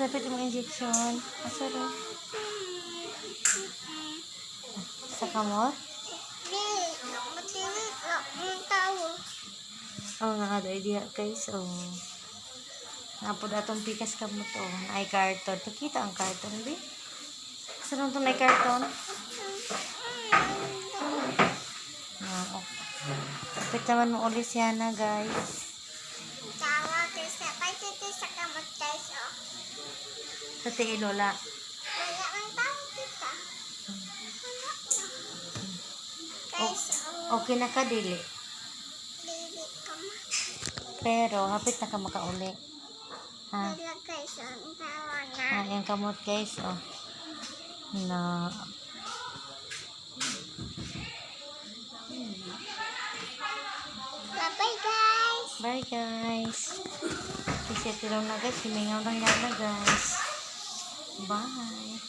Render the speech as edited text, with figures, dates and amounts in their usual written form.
Sapit mo injection. Asa rin? Sa kamot? Oh, nga ada idea guys. Oh. Napod atong pikas kamot. Oh, naay karton. Tukita ang karton, di? Saan itong naay karton? Oh. Sapit naman mo ulit siya na guys. Sa tiil lola. Okay na ka dili. Pero hapit na ka makauli. Ha? Yung kamot guys. Oh. Na. Bye guys. Bye guys. Kasi tulong na guys. Himingaw lang yan na guys. Bye.